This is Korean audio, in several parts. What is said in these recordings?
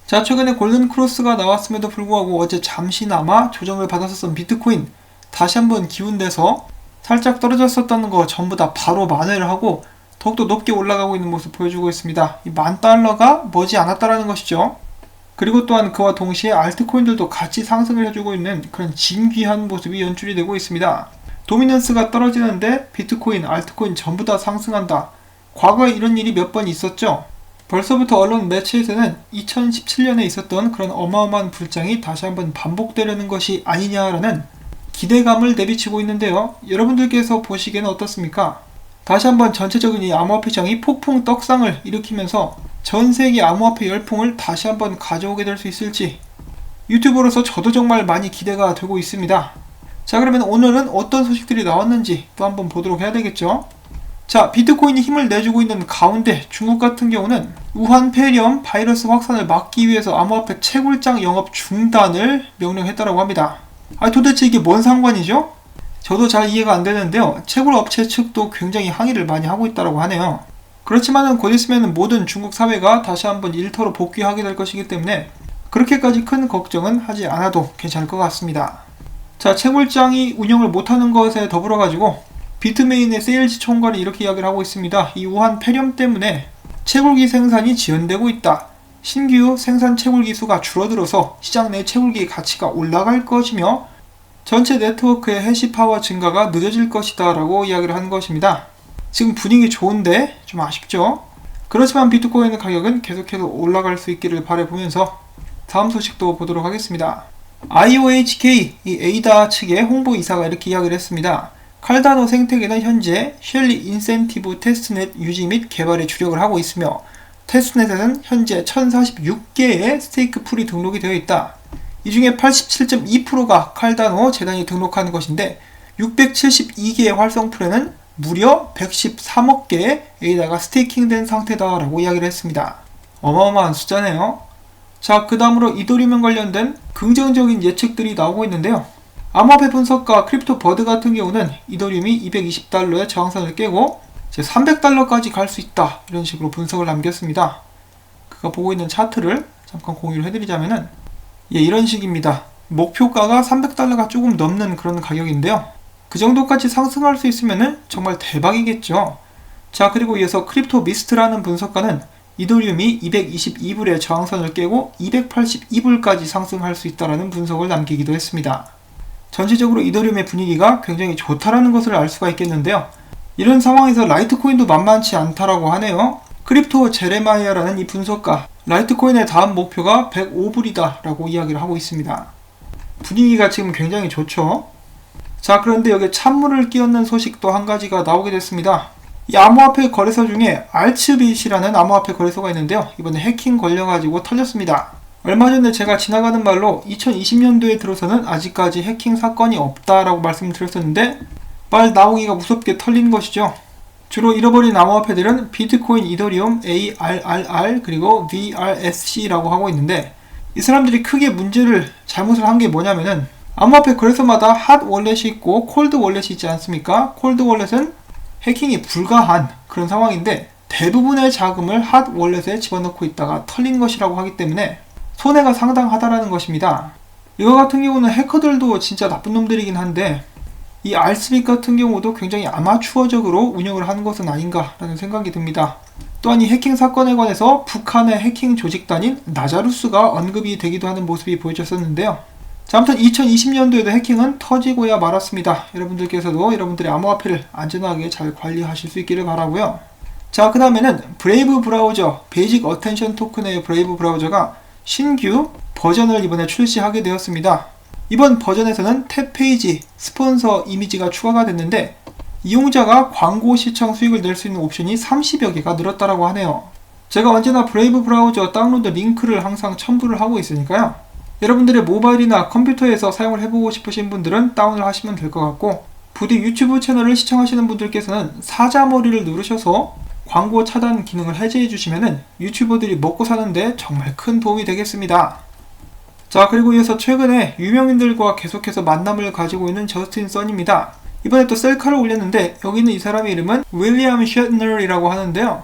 자, 최근에 골든크로스가 나왔음에도 불구하고 어제 잠시나마 조정을 받았었던 비트코인 다시 한번 기운돼서 살짝 떨어졌었다는 거 전부 다 바로 만회를 하고 더욱더 높게 올라가고 있는 모습 보여주고 있습니다. 이 $10,000가 머지 않았다라는 것이죠. 그리고 또한 그와 동시에 알트코인들도 같이 상승을 해주고 있는 그런 진귀한 모습이 연출이 되고 있습니다. 도미넌스가 떨어지는데 비트코인, 알트코인 전부 다 상승한다. 과거에 이런 일이 몇 번 있었죠. 벌써부터 언론 매체에서는 2017년에 있었던 그런 어마어마한 불장이 다시 한번 반복되려는 것이 아니냐라는 기대감을 내비치고 있는데요. 여러분들께서 보시기에는 어떻습니까? 다시 한번 전체적인 이 암호화폐 시장이 폭풍 떡상을 일으키면서 전세계 암호화폐 열풍을 다시 한번 가져오게 될 수 있을지 유튜버로서 저도 정말 많이 기대가 되고 있습니다. 자, 그러면 오늘은 어떤 소식들이 나왔는지 또 한번 보도록 해야 되겠죠. 자, 비트코인이 힘을 내주고 있는 가운데 중국 같은 경우는 우한 폐렴 바이러스 확산을 막기 위해서 암호화폐 채굴장 영업 중단을 명령했다고 합니다. 도대체 이게 뭔 상관이죠? 저도 잘 이해가 안 되는데요. 채굴 업체 측도 굉장히 항의를 많이 하고 있다고 하네요. 그렇지만은 곧 있으면 모든 중국 사회가 다시 한번 일터로 복귀하게 될 것이기 때문에 그렇게까지 큰 걱정은 하지 않아도 괜찮을 것 같습니다. 자, 채굴장이 운영을 못하는 것에 더불어 가지고 비트메인의 세일즈 총괄이 이렇게 이야기를 하고 있습니다. 이 우한 폐렴 때문에 채굴기 생산이 지연되고 있다. 신규 생산 채굴기 수가 줄어들어서 시장 내 채굴기의 가치가 올라갈 것이며 전체 네트워크의 해시 파워 증가가 늦어질 것이다 라고 이야기를 한 것입니다. 지금 분위기 좋은데 좀 아쉽죠? 그렇지만 비트코인의 가격은 계속해서 올라갈 수 있기를 바라보면서 다음 소식도 보도록 하겠습니다. IOHK, 이 에이다 측의 홍보이사가 이렇게 이야기를 했습니다. 칼다노 생태계는 현재 쉘리 인센티브 테스트넷 유지 및 개발에 주력을 하고 있으며 테스트넷에는 현재 1046개의 스테이크 풀이 등록이 되어 있다. 이 중에 87.2%가 칼다노 재단이 등록한 것인데 672개의 활성풀에는 무려 113억 개의 에이다가 스테이킹된 상태다라고 이야기를 했습니다. 어마어마한 숫자네요. 자, 그 다음으로 이더리움 관련된 긍정적인 예측들이 나오고 있는데요. 암호화폐 분석가 크립토 버드 같은 경우는 이더리움이 $220의 저항선을 깨고 이제 $300까지 갈 수 있다 이런 식으로 분석을 남겼습니다. 그가 보고 있는 차트를 잠깐 공유를 해드리자면은 이런 식입니다. 목표가가 $300가 조금 넘는 그런 가격인데요. 그 정도까지 상승할 수 있으면은 정말 대박이겠죠. 자, 그리고 이어서 크립토 미스트라는 분석가는 이더리움이 222불의 저항선을 깨고 282불까지 상승할 수 있다는 분석을 남기기도 했습니다. 전체적으로 이더리움의 분위기가 굉장히 좋다라는 것을 알 수가 있겠는데요. 이런 상황에서 라이트코인도 만만치 않다라고 하네요. 크립토 제레마이아라는 이 분석가, 라이트코인의 다음 목표가 105불이다 라고 이야기를 하고 있습니다. 분위기가 지금 굉장히 좋죠. 자, 그런데 여기에 찬물을 끼얹는 소식도 한 가지가 나오게 됐습니다. 이 암호화폐 거래소 중에 알츠빗이라는 암호화폐 거래소가 있는데요. 이번에 해킹 걸려가지고 털렸습니다. 얼마 전에 제가 지나가는 말로 2020년도에 들어서는 아직까지 해킹 사건이 없다라고 말씀드렸었는데 말 나오기가 무섭게 털린 것이죠. 주로 잃어버린 암호화폐들은 비트코인, 이더리움, ARRR 그리고 VRSC라고 하고 있는데 이 사람들이 크게 문제를 잘못을 한 게 뭐냐면은 암호화폐 거래소마다 핫 월렛이 있고 콜드 월렛이 있지 않습니까? 콜드 월렛은 해킹이 불가한 그런 상황인데 대부분의 자금을 핫 월렛에 집어넣고 있다가 털린 것이라고 하기 때문에 손해가 상당하다라는 것입니다. 이거 같은 경우는 해커들도 진짜 나쁜 놈들이긴 한데 이 알츠빗 같은 경우도 굉장히 아마추어적으로 운영을 하는 것은 아닌가라는 생각이 듭니다. 또한 이 해킹 사건에 관해서 북한의 해킹 조직단인 나자루스가 언급이 되기도 하는 모습이 보여졌었는데요. 자, 아무튼 2020년도에도 해킹은 터지고야 말았습니다. 여러분들께서도 여러분들의 암호화폐를 안전하게 잘 관리하실 수 있기를 바라고요. 자, 그 다음에는 브레이브 브라우저, 베이직 어텐션 토큰의 브레이브 브라우저가 신규 버전을 이번에 출시하게 되었습니다. 이번 버전에서는 탭 페이지, 스폰서 이미지가 추가가 됐는데 이용자가 광고 시청 수익을 낼 수 있는 옵션이 30여 개가 늘었다라고 하네요. 제가 언제나 브레이브 브라우저 다운로드 링크를 항상 첨부를 하고 있으니까요. 여러분들의 모바일이나 컴퓨터에서 사용을 해보고 싶으신 분들은 다운을 하시면 될 것 같고 부디 유튜브 채널을 시청하시는 분들께서는 사자머리를 누르셔서 광고 차단 기능을 해제해 주시면은 유튜버들이 먹고 사는데 정말 큰 도움이 되겠습니다. 자, 그리고 이어서 최근에 유명인들과 계속해서 만남을 가지고 있는 저스틴 선입니다. 이번에 또 셀카를 올렸는데 여기 있는 이 사람의 이름은 윌리엄 셔트너이라고 하는데요.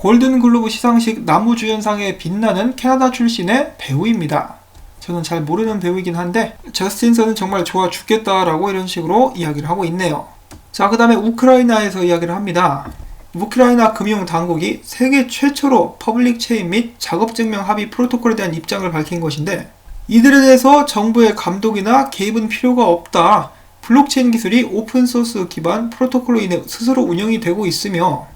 골든글로브 시상식 나무주연상에 빛나는 캐나다 출신의 배우입니다. 저는 잘 모르는 배우이긴 한데 저스틴 선은 정말 좋아 죽겠다라고 이런 식으로 이야기를 하고 있네요. 자, 그 다음에 우크라이나에서 이야기를 합니다. 우크라이나 금융당국이 세계 최초로 퍼블릭 체인 및 작업증명 합의 프로토콜에 대한 입장을 밝힌 것인데, 이들에 대해서 정부의 감독이나 개입은 필요가 없다. 블록체인 기술이 오픈소스 기반 프로토콜로 인해 스스로 운영이 되고 있으며,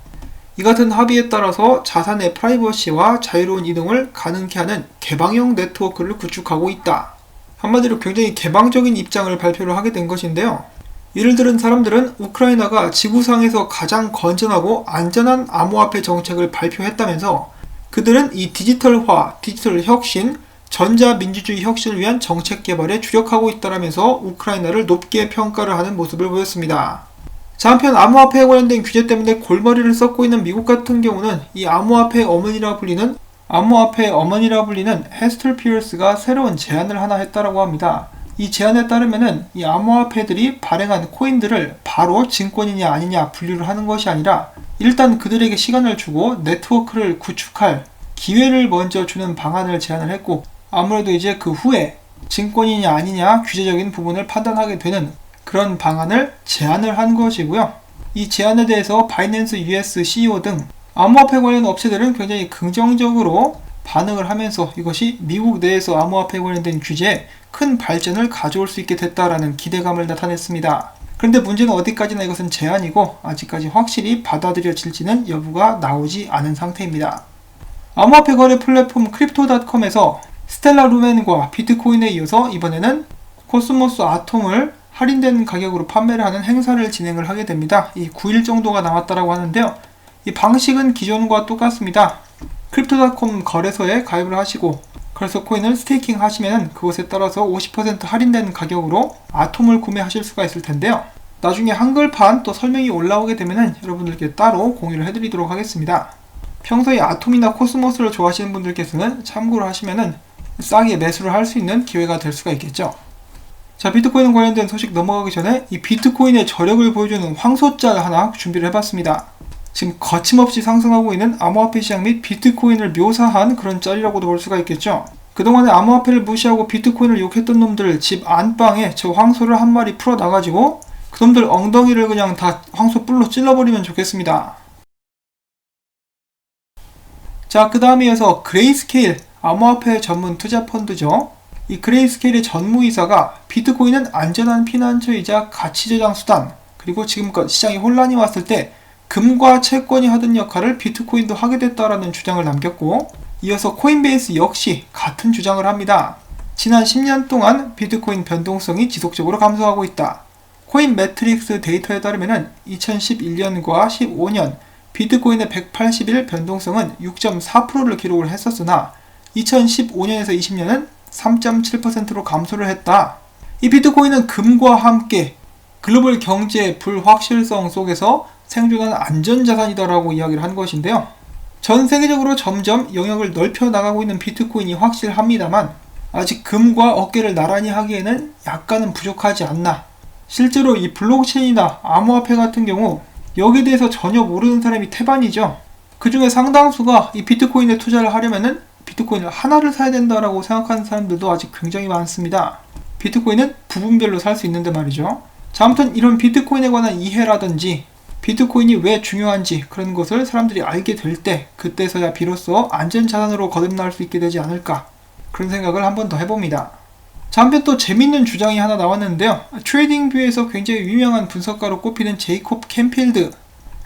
이 같은 합의에 따라서 자산의 프라이버시와 자유로운 이동을 가능케 하는 개방형 네트워크를 구축하고 있다. 한마디로 굉장히 개방적인 입장을 발표를 하게 된 것인데요. 이를 들은 사람들은 우크라이나가 지구상에서 가장 건전하고 안전한 암호화폐 정책을 발표했다면서, 그들은 이 디지털화, 디지털 혁신, 전자민주주의 혁신을 위한 정책 개발에 주력하고 있다라면서 우크라이나를 높게 평가를 하는 모습을 보였습니다. 자, 한편 암호화폐에 관련된 규제 때문에 골머리를 썩고 있는 미국 같은 경우는 이 암호화폐의 어머니라 불리는 헤스터 피어스가 새로운 제안을 하나 했다라고 합니다. 이 제안에 따르면은 이 암호화폐들이 발행한 코인들을 바로 증권이냐 아니냐 분류를 하는 것이 아니라, 일단 그들에게 시간을 주고 네트워크를 구축할 기회를 먼저 주는 방안을 제안을 했고, 아무래도 이제 그 후에 증권이냐 아니냐 규제적인 부분을 판단하게 되는 그런 방안을 제안을 한 것이고요. 이 제안에 대해서 바이낸스 US CEO 등 암호화폐 관련 업체들은 굉장히 긍정적으로 반응을 하면서 이것이 미국 내에서 암호화폐 관련된 규제에 큰 발전을 가져올 수 있게 됐다라는 기대감을 나타냈습니다. 그런데 문제는 어디까지나 이것은 제안이고 아직까지 확실히 받아들여질지는 여부가 나오지 않은 상태입니다. 암호화폐 거래 플랫폼 크립토닷컴에서 스텔라 루멘과 비트코인에 이어서 이번에는 코스모스 아톰을 할인된 가격으로 판매를 하는 행사를 진행을 하게 됩니다. 이 9일 정도가 남았다라고 하는데요. 이 방식은 기존과 똑같습니다. 크립토닷컴 거래소에 가입을 하시고, 그래서 코인을 스테이킹 하시면 그것에 따라서 50% 할인된 가격으로 아톰을 구매하실 수가 있을 텐데요. 나중에 한글판 또 설명이 올라오게 되면 여러분들께 따로 공유를 해드리도록 하겠습니다. 평소에 아톰이나 코스모스를 좋아하시는 분들께서는 참고를 하시면 싸게 매수를 할 수 있는 기회가 될 수가 있겠죠. 자, 비트코인 관련된 소식 넘어가기 전에 이 비트코인의 저력을 보여주는 황소짤 하나 준비를 해봤습니다. 지금 거침없이 상승하고 있는 암호화폐 시장 및 비트코인을 묘사한 그런 짤이라고도 볼 수가 있겠죠. 그동안에 암호화폐를 무시하고 비트코인을 욕했던 놈들 집 안방에 저 황소를 한 마리 풀어놔가지고 그놈들 엉덩이를 그냥 다 황소 뿔로 찔러버리면 좋겠습니다. 자, 그 다음에 이어서 그레이스케일 암호화폐 전문 투자 펀드죠. 이 그레이스케일의 전무이사가 비트코인은 안전한 피난처이자 가치저장 수단, 그리고 지금껏 시장에 혼란이 왔을 때 금과 채권이 하던 역할을 비트코인도 하게 됐다라는 주장을 남겼고, 이어서 코인베이스 역시 같은 주장을 합니다. 지난 10년 동안 비트코인 변동성이 지속적으로 감소하고 있다. 코인 매트릭스 데이터에 따르면 2011년과 15년 비트코인의 180일 변동성은 6.4%를 기록을 했었으나 2015년에서 20년은 3.7%로 감소를 했다. 이 비트코인은 금과 함께 글로벌 경제의 불확실성 속에서 생존한 안전자산이다라고 이야기를 한 것인데요. 전 세계적으로 점점 영역을 넓혀 나가고 있는 비트코인이 확실합니다만 아직 금과 어깨를 나란히 하기에는 약간은 부족하지 않나. 실제로 이 블록체인이나 암호화폐 같은 경우 여기에 대해서 전혀 모르는 사람이 태반이죠. 그 중에 상당수가 이 비트코인에 투자를 하려면은 비트코인을 하나를 사야 된다라고 생각하는 사람들도 아직 굉장히 많습니다. 비트코인은 부분별로 살 수 있는데 말이죠. 자, 아무튼 이런 비트코인에 관한 이해라든지 비트코인이 왜 중요한지 그런 것을 사람들이 알게 될 때 그때서야 비로소 안전자산으로 거듭날 수 있게 되지 않을까, 그런 생각을 한 번 더 해봅니다. 자, 한편 또 재밌는 주장이 하나 나왔는데요. 트레이딩뷰에서 굉장히 유명한 분석가로 꼽히는 제이콥 캠필드,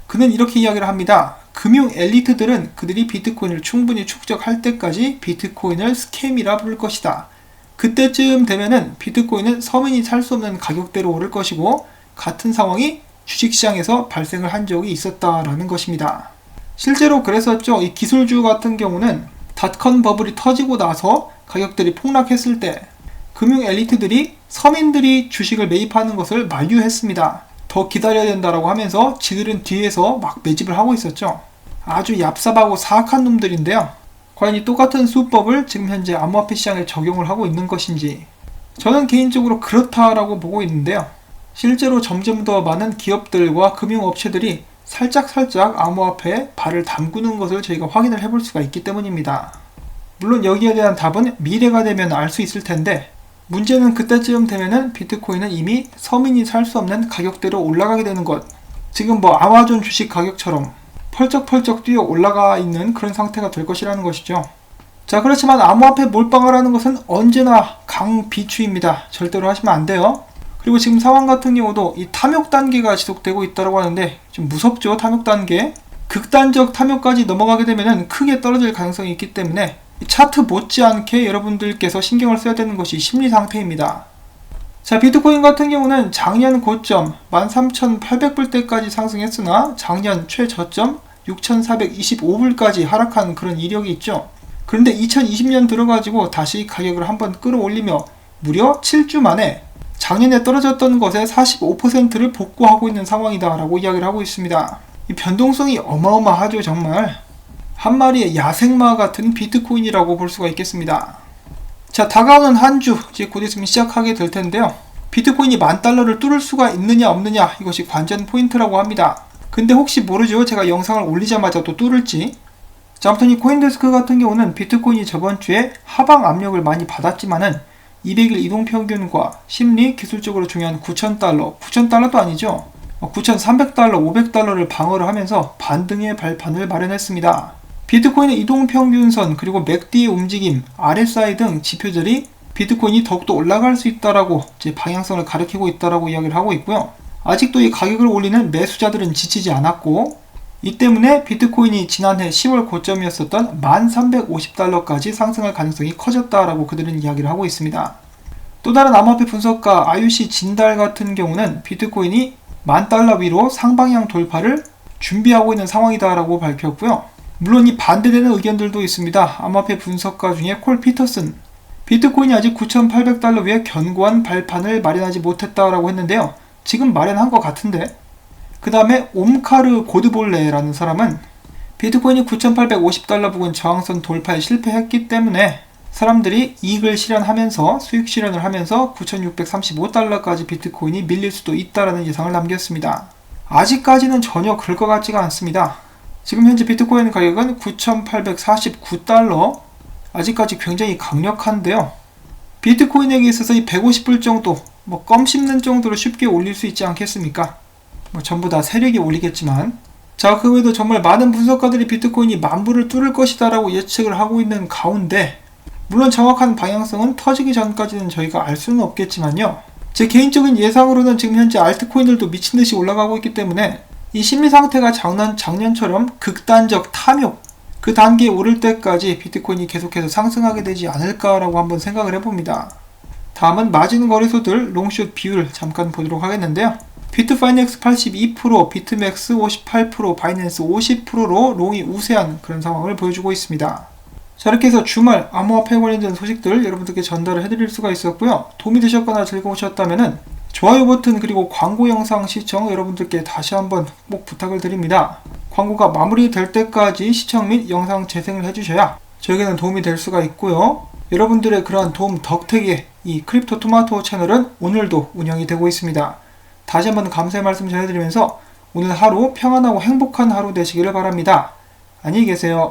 그는 이렇게 이야기를 합니다. 금융 엘리트들은 그들이 비트코인을 충분히 축적할 때까지 비트코인을 스캠이라 부를 것이다. 그때쯤 되면은 비트코인은 서민이 살 수 없는 가격대로 오를 것이고 같은 상황이 주식시장에서 발생을 한 적이 있었다라는 것입니다. 실제로 그랬었죠. 이 기술주 같은 경우는 닷컴 버블이 터지고 나서 가격들이 폭락했을 때 금융 엘리트들이 서민들이 주식을 매입하는 것을 만류했습니다. 더 기다려야 된다라고 하면서 지들은 뒤에서 막 매집을 하고 있었죠. 아주 얍삽하고 사악한 놈들인데요. 과연 이 똑같은 수법을 지금 현재 암호화폐 시장에 적용을 하고 있는 것인지 저는 개인적으로 그렇다라고 보고 있는데요. 실제로 점점 더 많은 기업들과 금융업체들이 살짝살짝 암호화폐에 발을 담그는 것을 저희가 확인을 해볼 수가 있기 때문입니다. 물론 여기에 대한 답은 미래가 되면 알 수 있을 텐데, 문제는 그때쯤 되면은 비트코인은 이미 서민이 살 수 없는 가격대로 올라가게 되는 것. 지금 아마존 주식 가격처럼 펄쩍펄쩍 뛰어 올라가 있는 그런 상태가 될 것이라는 것이죠. 자, 그렇지만 암호화폐 몰빵을 하는 것은 언제나 강비추입니다. 절대로 하시면 안 돼요. 그리고 지금 상황 같은 경우도 이 탐욕 단계가 지속되고 있다고 하는데 좀 무섭죠. 탐욕 단계. 극단적 탐욕까지 넘어가게 되면은 크게 떨어질 가능성이 있기 때문에 차트 못지않게 여러분들께서 신경을 써야 되는 것이 심리 상태입니다. 자, 비트코인 같은 경우는 작년 고점 13,800불대까지 상승했으나 작년 최저점 6,425불까지 하락한 그런 이력이 있죠. 그런데 2020년 들어가지고 다시 가격을 한번 끌어올리며 무려 7주 만에 작년에 떨어졌던 것의 45%를 복구하고 있는 상황이다 라고 이야기를 하고 있습니다. 이 변동성이 어마어마하죠. 정말 한 마리의 야생마 같은 비트코인이라고 볼 수가 있겠습니다. 자, 다가오는 한 주 이제 곧 있으면 시작하게 될 텐데요. 비트코인이 $10,000를 뚫을 수가 있느냐 없느냐, 이것이 관전 포인트라고 합니다. 근데 혹시 모르죠. 제가 영상을 올리자마자 또 뚫을지. 자, 아무튼 이 코인데스크 같은 경우는 비트코인이 저번 주에 하방 압력을 많이 받았지만은 200일 이동평균과 심리, 기술적으로 중요한 $9,000, $9,000도 아니죠. $9,300, $500를 방어를 하면서 반등의 발판을 마련했습니다. 비트코인의 이동평균선, 그리고 맥디의 움직임, RSI 등 지표들이 비트코인이 더욱더 올라갈 수 있다라고 이제 방향성을 가리키고 있다라고 이야기를 하고 있고요. 아직도 이 가격을 올리는 매수자들은 지치지 않았고, 이 때문에 비트코인이 지난해 10월 고점이었었던 $1,350까지 상승할 가능성이 커졌다라고 그들은 이야기를 하고 있습니다. 또 다른 암호화폐 분석가 IUC 진달 같은 경우는 비트코인이 $10,000 위로 상방향 돌파를 준비하고 있는 상황이다라고 밝혔고요. 물론 이 반대되는 의견들도 있습니다. 암호화폐 분석가 중에 콜 피터슨, 비트코인이 아직 $9,800 위에 견고한 발판을 마련하지 못했다라고 했는데요. 지금 마련한 것 같은데. 그 다음에 옴카르 고드볼레라는 사람은 비트코인이 $9,850 부근 저항선 돌파에 실패했기 때문에 사람들이 이익을 실현하면서 수익 실현을 하면서 $9,635까지 비트코인이 밀릴 수도 있다라는 예상을 남겼습니다. 아직까지는 전혀 그럴 것 같지가 않습니다. 지금 현재 비트코인 가격은 $9,849, 아직까지 굉장히 강력한데요. 비트코인에게 있어서 이 150불 정도, 껌 씹는 정도로 쉽게 올릴 수 있지 않겠습니까? 전부 다 세력이 올리겠지만. 자, 그 외에도 정말 많은 분석가들이 비트코인이 10,000불을 뚫을 것이다 라고 예측을 하고 있는 가운데, 물론 정확한 방향성은 터지기 전까지는 저희가 알 수는 없겠지만요. 제 개인적인 예상으로는 지금 현재 알트코인들도 미친듯이 올라가고 있기 때문에 이 심리 상태가 작년처럼 극단적 탐욕, 그 단계에 오를 때까지 비트코인이 계속해서 상승하게 되지 않을까라고 한번 생각을 해봅니다. 다음은 마진 거래소들 롱숏 비율 잠깐 보도록 하겠는데요. 비트파이넥스 82%, 비트맥스 58%, 바이낸스 50%로 롱이 우세한 그런 상황을 보여주고 있습니다. 자, 이렇게 해서 주말 암호화폐 관련된 소식들 여러분들께 전달을 해드릴 수가 있었고요. 도움이 되셨거나 즐거우셨다면 좋아요 버튼 그리고 광고 영상 시청 여러분들께 다시 한번 꼭 부탁을 드립니다. 광고가 마무리될 때까지 시청 및 영상 재생을 해주셔야 저에게는 도움이 될 수가 있고요. 여러분들의 그러한 도움 덕택에 이 크립토 토마토 채널은 오늘도 운영이 되고 있습니다. 다시 한번 감사의 말씀 전해드리면서 오늘 하루 평안하고 행복한 하루 되시기를 바랍니다. 안녕히 계세요.